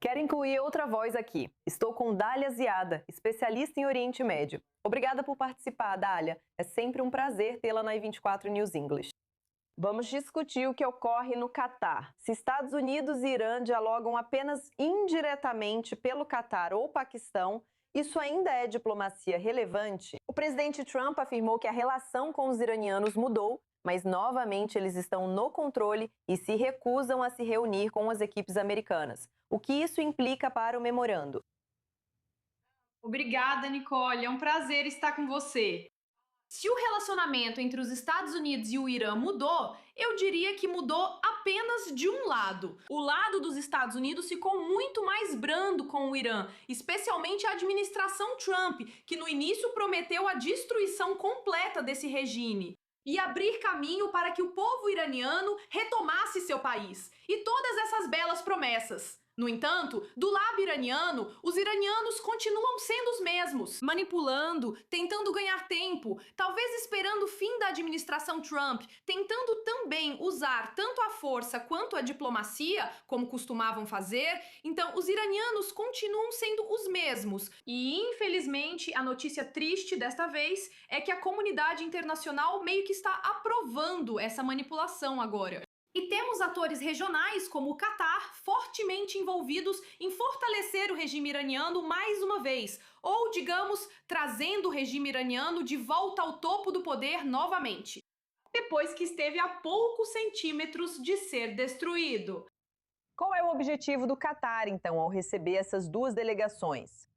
Quero incluir outra voz aqui. Estou com Dália Ziada, especialista em Oriente Médio. Obrigada por participar, Dália. É sempre um prazer tê-la na I24 News English. Vamos discutir o que ocorre no Catar. Se Estados Unidos e Irã dialogam apenas indiretamente pelo Catar ou Paquistão, isso ainda é diplomacia relevante? O presidente Trump afirmou que a relação com os iranianos mudou, mas novamente eles estão no controle e se recusam a se reunir com as equipes americanas. O que isso implica para o memorando? Obrigada, Nicole. É um prazer estar com você. Se o relacionamento entre os Estados Unidos e o Irã mudou, eu diria que mudou apenas de um lado. O lado dos Estados Unidos ficou muito mais brando com o Irã, especialmente a administração Trump, que no início prometeu a destruição completa desse regime e abrir caminho para que o povo iraniano retomasse seu país. E todas essas belas promessas. No entanto, do lado iraniano, os iranianos continuam sendo os mesmos, manipulando, tentando ganhar tempo, talvez esperando o fim da administração Trump, tentando também usar tanto a força quanto a diplomacia, como costumavam fazer. Então, os iranianos continuam sendo os mesmos. E, infelizmente, a notícia triste desta vez é que a comunidade internacional meio que está aprovando essa manipulação agora. E temos atores regionais como o Catar fortemente envolvidos em fortalecer o regime iraniano mais uma vez, ou, digamos, trazendo o regime iraniano de volta ao topo do poder novamente, depois que esteve a poucos centímetros de ser destruído. Qual é o objetivo do Catar, então, ao receber essas duas delegações?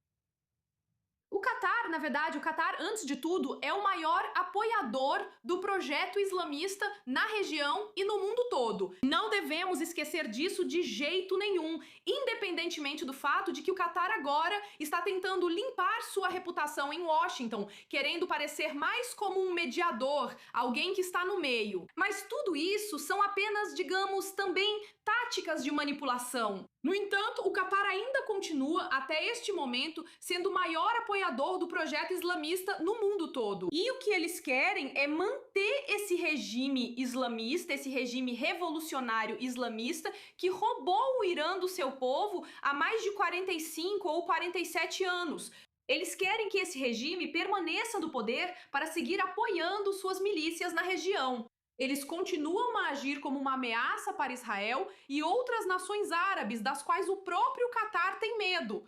O Catar, na verdade, o Catar, antes de tudo, é o maior apoiador do projeto islamista na região e no mundo todo. Não devemos esquecer disso de jeito nenhum, independentemente do fato de que o Catar agora está tentando limpar sua reputação em Washington, querendo parecer mais como um mediador, alguém que está no meio. Mas tudo isso são apenas, digamos, também táticas de manipulação. No entanto, o Catar ainda continua, até este momento, sendo o maior apoiador do projeto islamista no mundo todo. E o que eles querem é manter esse regime islamista, esse regime revolucionário islamista, que roubou o Irã do seu povo há mais de 45 ou 47 anos. Eles querem que esse regime permaneça no poder para seguir apoiando suas milícias na região. Eles continuam a agir como uma ameaça para Israel e outras nações árabes, das quais o próprio Catar tem medo.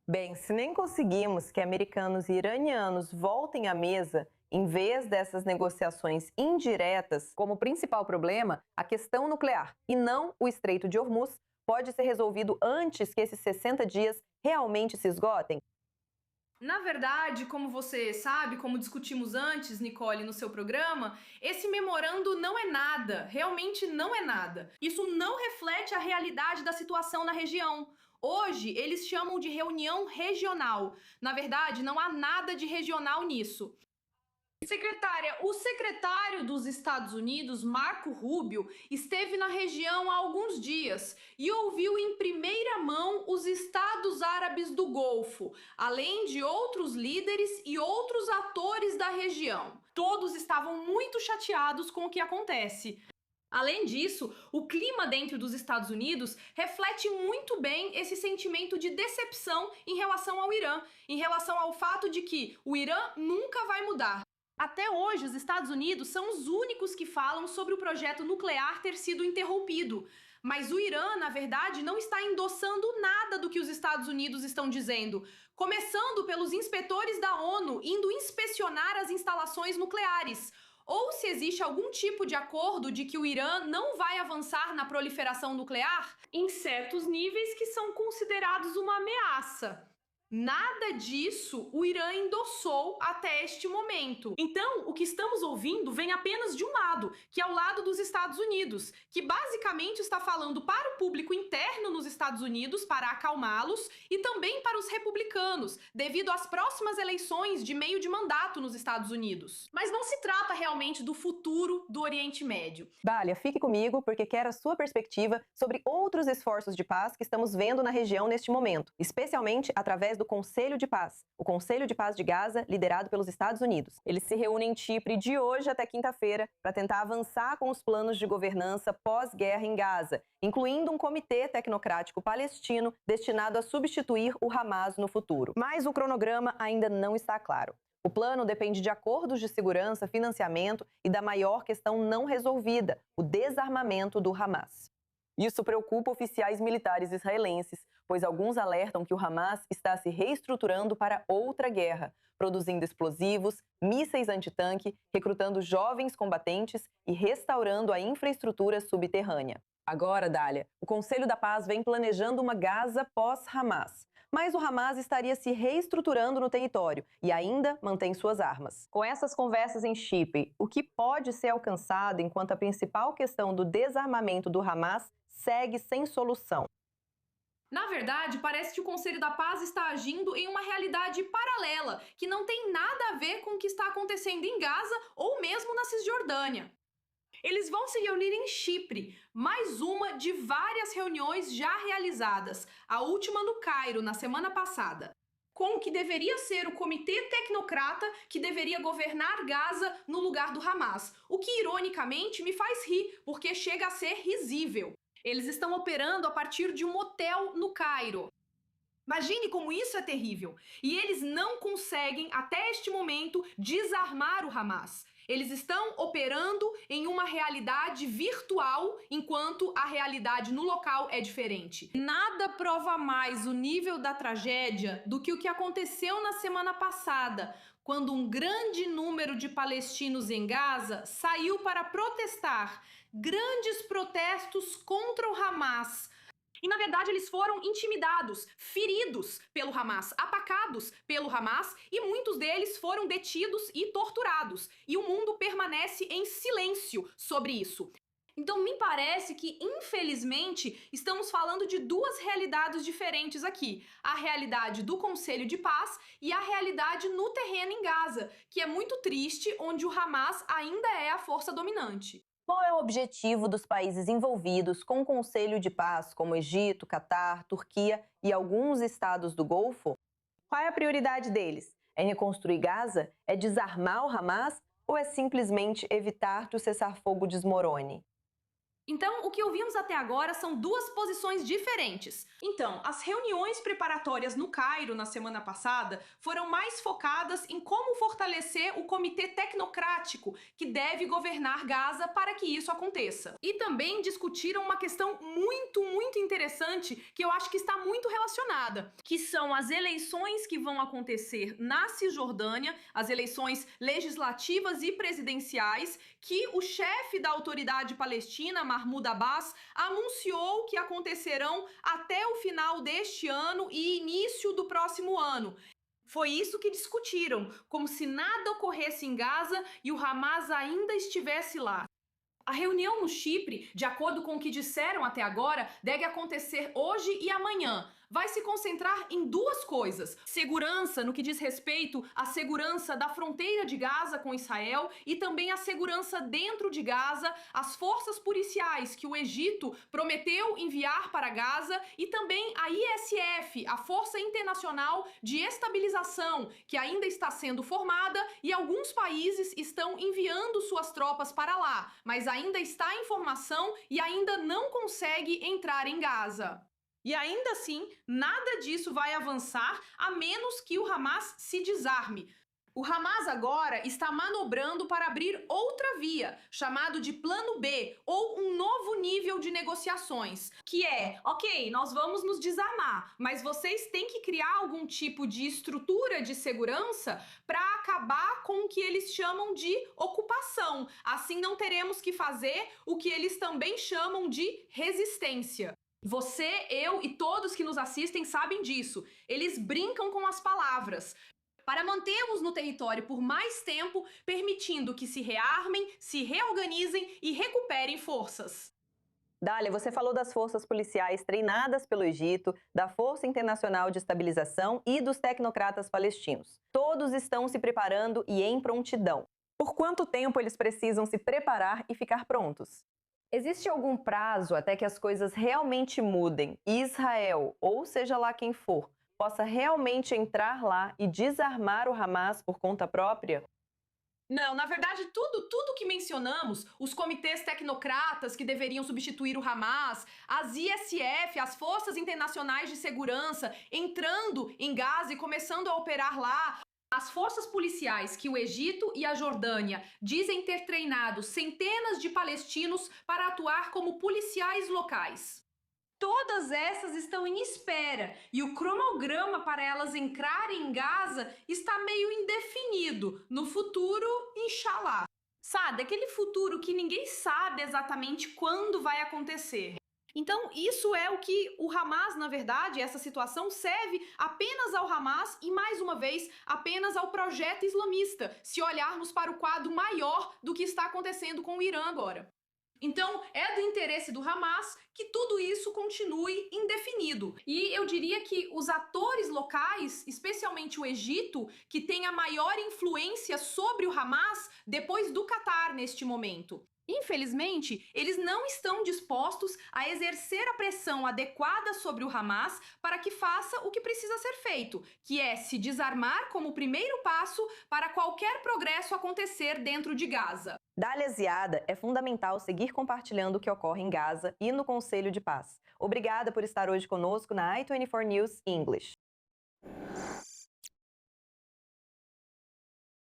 Bem, se nem conseguimos que americanos e iranianos voltem à mesa, em vez dessas negociações indiretas, como principal problema, a questão nuclear, e não o Estreito de Hormuz, pode ser resolvido antes que esses 60 dias realmente se esgotem? Na verdade, como você sabe, como discutimos antes, Nicole, no seu programa, esse memorando não é nada, realmente não é nada. Isso não reflete a realidade da situação na região. Hoje, eles chamam de reunião regional. Na verdade, não há nada de regional nisso. Secretária, o secretário dos Estados Unidos, Marco Rubio, esteve na região há alguns dias e ouviu em primeira mão os Estados Árabes do Golfo, além de outros líderes e outros atores da região. Todos estavam muito chateados com o que acontece. Além disso, o clima dentro dos Estados Unidos reflete muito bem esse sentimento de decepção em relação ao Irã, em relação ao fato de que o Irã nunca vai mudar. Até hoje, os Estados Unidos são os únicos que falam sobre o projeto nuclear ter sido interrompido. Mas o Irã, na verdade, não está endossando nada do que os Estados Unidos estão dizendo. Começando pelos inspetores da ONU indo inspecionar as instalações nucleares. Ou se existe algum tipo de acordo de que o Irã não vai avançar na proliferação nuclear em certos níveis que são considerados uma ameaça. Nada disso o Irã endossou até este momento. Então, o que estamos ouvindo vem apenas de um lado, que é o lado dos Estados Unidos, que basicamente está falando para o público interno nos Estados Unidos para acalmá-los e também para os republicanos, devido às próximas eleições de meio de mandato nos Estados Unidos. Mas não se trata realmente do futuro do Oriente Médio. Dália, fique comigo porque quero a sua perspectiva sobre outros esforços de paz que estamos vendo na região neste momento, especialmente através do do Conselho de Paz, o Conselho de Paz de Gaza, liderado pelos Estados Unidos. Eles se reúnem em Chipre de hoje até quinta-feira para tentar avançar com os planos de governança pós-guerra em Gaza, incluindo um comitê tecnocrático palestino destinado a substituir o Hamas no futuro. Mas o cronograma ainda não está claro. O plano depende de acordos de segurança, financiamento e da maior questão não resolvida, o desarmamento do Hamas. Isso preocupa oficiais militares israelenses, pois alguns alertam que o Hamas está se reestruturando para outra guerra, produzindo explosivos, mísseis antitanque, recrutando jovens combatentes e restaurando a infraestrutura subterrânea. Agora, Dália, o Conselho da Paz vem planejando uma Gaza pós-Hamas. Mas o Hamas estaria se reestruturando no território e ainda mantém suas armas. Com essas conversas em Chipre, o que pode ser alcançado enquanto a principal questão do desarmamento do Hamas segue sem solução? Na verdade, parece que o Conselho da Paz está agindo em uma realidade paralela, que não tem nada a ver com o que está acontecendo em Gaza ou mesmo na Cisjordânia. Eles vão se reunir em Chipre, mais uma de várias reuniões já realizadas, a última no Cairo, na semana passada, com o que deveria ser o comitê tecnocrata que deveria governar Gaza no lugar do Hamas, o que ironicamente me faz rir, porque chega a ser risível. Eles estão operando a partir de um hotel no Cairo. Imagine como isso é terrível. E eles não conseguem, até este momento, desarmar o Hamas. Eles estão operando em uma realidade virtual, enquanto a realidade no local é diferente. Nada prova mais o nível da tragédia do que o que aconteceu na semana passada, quando um grande número de palestinos em Gaza saiu para protestar. Grandes protestos contra o Hamas. E, na verdade, eles foram intimidados, feridos pelo Hamas, atacados pelo Hamas, e muitos deles foram detidos e torturados. E o mundo permanece em silêncio sobre isso. Então, me parece que, infelizmente, estamos falando de duas realidades diferentes aqui. A realidade do Conselho de Paz e a realidade no terreno em Gaza, que é muito triste, onde o Hamas ainda é a força dominante. Qual é o objetivo dos países envolvidos com o Conselho de Paz, como Egito, Catar, Turquia e alguns estados do Golfo? Qual é a prioridade deles? É reconstruir Gaza? É desarmar o Hamas? Ou é simplesmente evitar que o cessar-fogo desmorone? Então, o que ouvimos até agora são duas posições diferentes. Então, as reuniões preparatórias no Cairo na semana passada foram mais focadas em como fortalecer o comitê tecnocrático que deve governar Gaza para que isso aconteça. E também discutiram uma questão muito interessante que eu acho que está muito relacionada, que são as eleições que vão acontecer na Cisjordânia, as eleições legislativas e presidenciais, que o chefe da autoridade palestina, Mahmoud Abbas, anunciou que acontecerão até o final deste ano e início do próximo ano. Foi isso que discutiram, como se nada ocorresse em Gaza e o Hamas ainda estivesse lá. A reunião no Chipre, de acordo com o que disseram até agora, deve acontecer hoje e amanhã. Vai se concentrar em duas coisas: segurança no que diz respeito à segurança da fronteira de Gaza com Israel e também a segurança dentro de Gaza, as forças policiais que o Egito prometeu enviar para Gaza e também a ISF, a Força Internacional de Estabilização, que ainda está sendo formada e alguns países estão enviando suas tropas para lá, mas ainda está em formação e ainda não consegue entrar em Gaza. E ainda assim, nada disso vai avançar a menos que o Hamas se desarme. O Hamas agora está manobrando para abrir outra via, chamado de Plano B, ou um novo nível de negociações, que é, ok, nós vamos nos desarmar, mas vocês têm que criar algum tipo de estrutura de segurança para acabar com o que eles chamam de ocupação. Assim não teremos que fazer o que eles também chamam de resistência. Você, eu e todos que nos assistem sabem disso. Eles brincam com as palavras para mantê-los no território por mais tempo, permitindo que se rearmem, se reorganizem e recuperem forças. Dália, você falou das forças policiais treinadas pelo Egito, da Força Internacional de Estabilização e dos tecnocratas palestinos. Todos estão se preparando e em prontidão. Por quanto tempo eles precisam se preparar e ficar prontos? Existe algum prazo até que as coisas realmente mudem e Israel, ou seja lá quem for, possa realmente entrar lá e desarmar o Hamas por conta própria? Não, na verdade, tudo que mencionamos, os comitês tecnocratas que deveriam substituir o Hamas, as ISF, as Forças Internacionais de Segurança, entrando em Gaza e começando a operar lá, as forças policiais que o Egito e a Jordânia dizem ter treinado centenas de palestinos para atuar como policiais locais. Todas essas estão em espera e o cronograma para elas entrarem em Gaza está meio indefinido. No futuro, inshallah. Sabe, aquele futuro que ninguém sabe exatamente quando vai acontecer. Então, isso é o que o Hamas, na verdade, essa situação serve apenas ao Hamas e, mais uma vez, apenas ao projeto islamista, se olharmos para o quadro maior do que está acontecendo com o Irã agora. Então, é do interesse do Hamas que tudo isso continue indefinido. E eu diria que os atores locais, especialmente o Egito, que tem a maior influência sobre o Hamas depois do Catar neste momento. Infelizmente, eles não estão dispostos a exercer a pressão adequada sobre o Hamas para que faça o que precisa ser feito, que é se desarmar como primeiro passo para qualquer progresso acontecer dentro de Gaza. Dália Ziada, é fundamental seguir compartilhando o que ocorre em Gaza e no Conselho de Paz. Obrigada por estar hoje conosco na i24 News English.